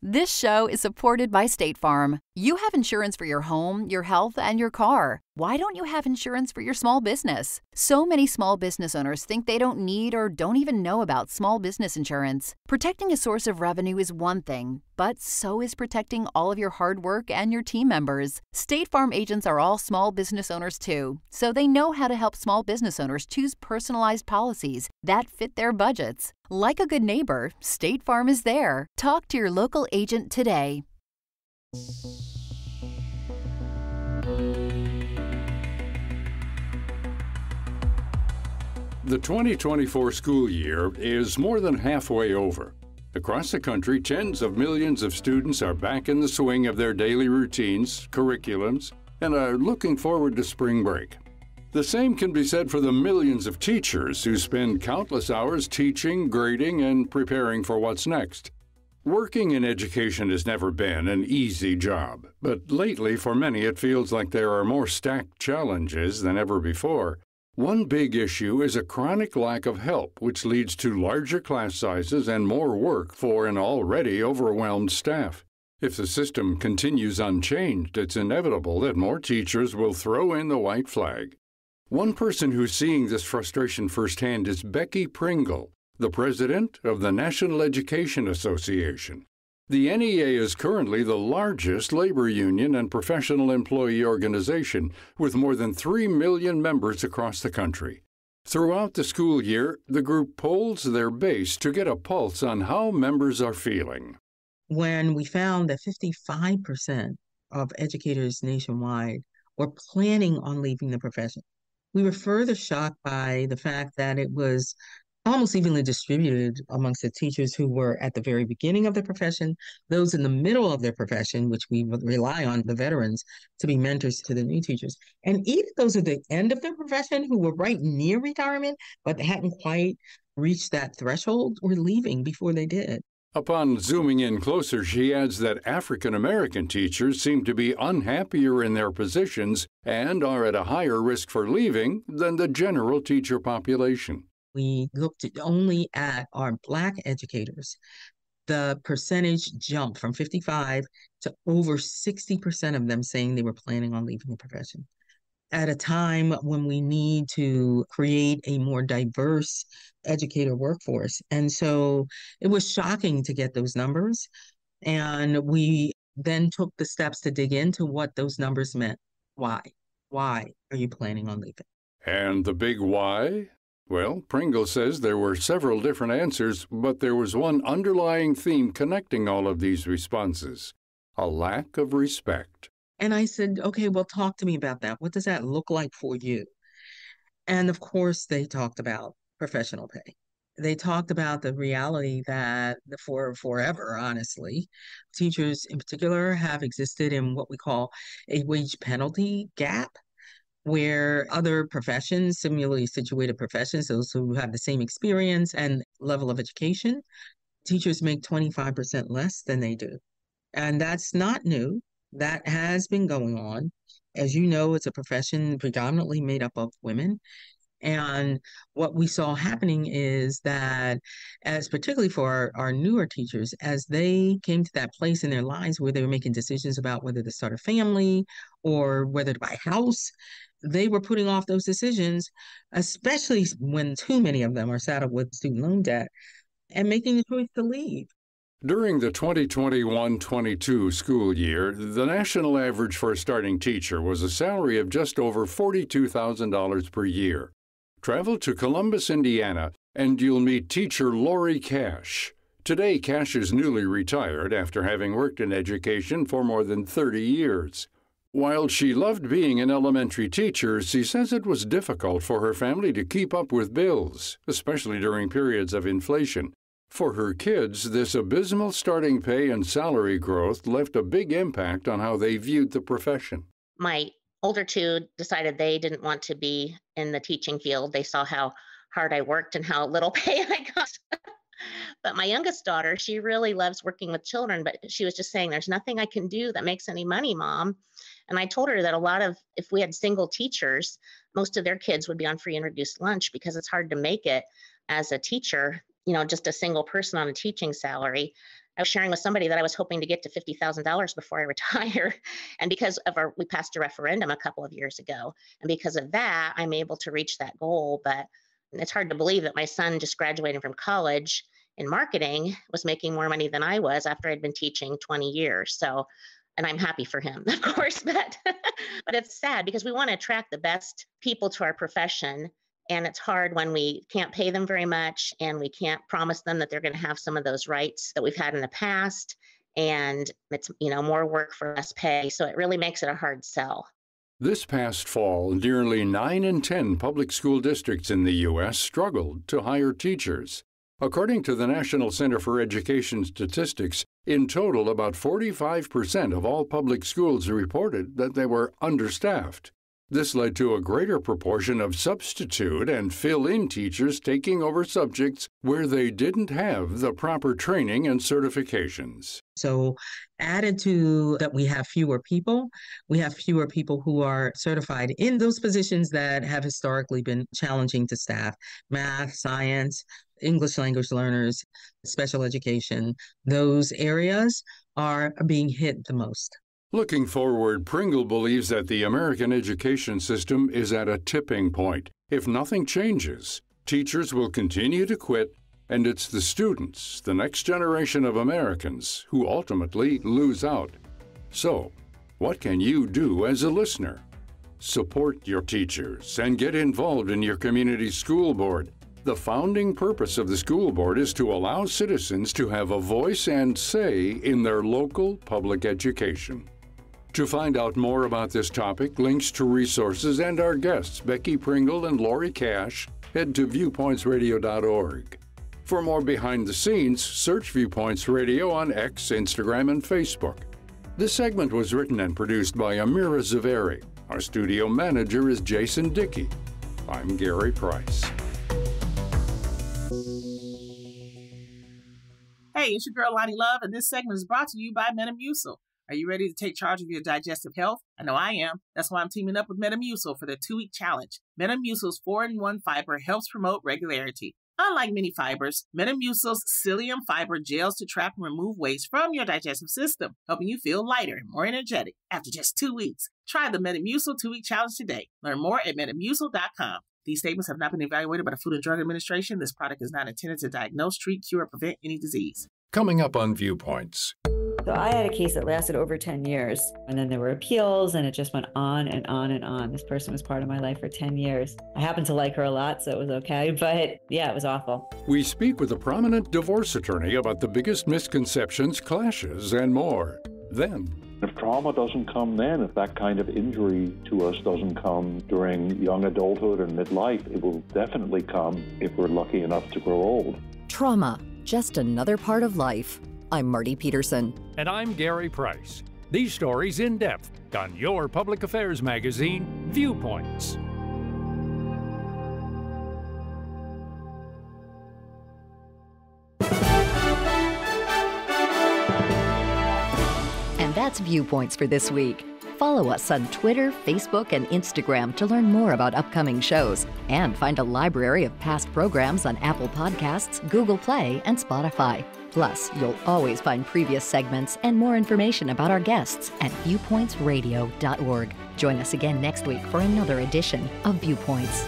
This show is supported by State Farm. You have insurance for your home, your health, and your car. Why don't you have insurance for your small business? So many small business owners think they don't need or don't even know about small business insurance. Protecting a source of revenue is one thing, but so is protecting all of your hard work and your team members. State Farm agents are all small business owners too, so they know how to help small business owners choose personalized policies that fit their budgets. Like a good neighbor, State Farm is there. Talk to your local agent today. The 2024 school year is more than halfway over. Across the country, tens of millions of students are back in the swing of their daily routines, curriculums, and are looking forward to spring break. The same can be said for the millions of teachers who spend countless hours teaching, grading, and preparing for what's next. Working in education has never been an easy job, but lately for many it feels like there are more stacked challenges than ever before. One big issue is a chronic lack of help, which leads to larger class sizes and more work for an already overwhelmed staff. If the system continues unchanged, it's inevitable that more teachers will throw in the white flag. One person who's seeing this frustration firsthand is Becky Pringle, the president of the National Education Association. The NEA is currently the largest labor union and professional employee organization, with more than 3 million members across the country. Throughout the school year, the group polls their base to get a pulse on how members are feeling. When we found that 55% of educators nationwide were planning on leaving the profession, we were further shocked by the fact that it was almost evenly distributed amongst the teachers who were at the very beginning of the profession, those in the middle of their profession, which we rely on the veterans to be mentors to the new teachers, and even those at the end of their profession who were right near retirement, but hadn't quite reached that threshold, were leaving before they did. Upon zooming in closer, she adds that African American teachers seem to be unhappier in their positions and are at a higher risk for leaving than the general teacher population. We looked only at our Black educators. The percentage jumped from 55 to over 60% of them saying they were planning on leaving the profession. At a time when we need to create a more diverse educator workforce. And so it was shocking to get those numbers. And we then took the steps to dig into what those numbers meant. Why? Why are you planning on leaving? And the big why? Well, Pringle says there were several different answers, but there was one underlying theme connecting all of these responses: a lack of respect. And I said, okay, well, talk to me about that. What does that look like for you? And of course, they talked about professional pay. They talked about the reality that for forever, honestly, teachers in particular have existed in what we call a wage penalty gap, where other professions, similarly situated professions, those who have the same experience and level of education, teachers make 25% less than they do. And that's not new. That has been going on. As you know, it's a profession predominantly made up of women. And what we saw happening is that, as particularly for our newer teachers, as they came to that place in their lives where they were making decisions about whether to start a family or whether to buy a house, they were putting off those decisions, especially when too many of them are saddled with student loan debt, and making the choice to leave. During the 2021-22 school year, the national average for a starting teacher was a salary of just over $42,000 per year. Travel to Columbus, Indiana, and you'll meet teacher Lori Cash. Today, Cash is newly retired after having worked in education for more than 30 years. While she loved being an elementary teacher, she says it was difficult for her family to keep up with bills, especially during periods of inflation. For her kids, this abysmal starting pay and salary growth left a big impact on how they viewed the profession. My older two decided they didn't want to be in the teaching field. They saw how hard I worked and how little pay I got. But my youngest daughter, she really loves working with children, but she was just saying, there's nothing I can do that makes any money, Mom. And I told her that if we had single teachers, most of their kids would be on free and reduced lunch because it's hard to make it as a teacher, just a single person on a teaching salary. I was sharing with somebody that I was hoping to get to $50,000 before I retire. And because of we passed a referendum a couple of years ago. And because of that, I'm able to reach that goal. But it's hard to believe that my son just graduating from college in marketing was making more money than I was after I'd been teaching 20 years. So, and I'm happy for him, of course, but it's sad because we want to attract the best people to our profession. And it's hard when we can't pay them very much and we can't promise them that they're going to have some of those rights that we've had in the past. And it's, more work for less pay. So it really makes it a hard sell. This past fall, nearly 9 in 10 public school districts in the U.S. struggled to hire teachers. According to the National Center for Education Statistics, in total, about 45% of all public schools reported that they were understaffed. This led to a greater proportion of substitute and fill-in teachers taking over subjects where they didn't have the proper training and certifications. So added to that, we have fewer people who are certified in those positions that have historically been challenging to staff: math, science, English language learners, special education. Those areas are being hit the most. Looking forward, Pringle believes that the American education system is at a tipping point. If nothing changes, teachers will continue to quit, and it's the students, the next generation of Americans, who ultimately lose out. So, what can you do as a listener? Support your teachers and get involved in your community school board. The founding purpose of the school board is to allow citizens to have a voice and say in their local public education. To find out more about this topic, links to resources, and our guests, Becky Pringle and Lori Cash, head to viewpointsradio.org. For more behind the scenes, search Viewpoints Radio on X, Instagram, and Facebook. This segment was written and produced by Amira Zaveri. Our studio manager is Jason Dickey. I'm Gary Price. Hey, it's your girl Lonnie Love, and this segment is brought to you by Metamucil. Are you ready to take charge of your digestive health? I know I am. That's why I'm teaming up with Metamucil for the 2-week challenge. Metamucil's 4-in-1 fiber helps promote regularity. Unlike many fibers, Metamucil's psyllium fiber gels to trap and remove waste from your digestive system, helping you feel lighter and more energetic after just 2 weeks. Try the Metamucil 2-week challenge today. Learn more at Metamucil.com. These statements have not been evaluated by the Food and Drug Administration. This product is not intended to diagnose, treat, cure, or prevent any disease. Coming up on Viewpoints. So I had a case that lasted over 10 years, and then there were appeals, and it just went on and on and on. This person was part of my life for 10 years. I happen to like her a lot, so it was okay, but yeah, it was awful. We speak with a prominent divorce attorney about the biggest misconceptions, clashes, and more. Then, if trauma doesn't come then, if that kind of injury to us doesn't come during young adulthood and midlife, it will definitely come if we're lucky enough to grow old. Trauma, just another part of life. I'm Marty Peterson. And I'm Gary Price. These stories in depth on your public affairs magazine, Viewpoints. And that's Viewpoints for this week. Follow us on Twitter, Facebook, and Instagram to learn more about upcoming shows and find a library of past programs on Apple Podcasts, Google Play, and Spotify. Plus, you'll always find previous segments and more information about our guests at viewpointsradio.org. Join us again next week for another edition of Viewpoints.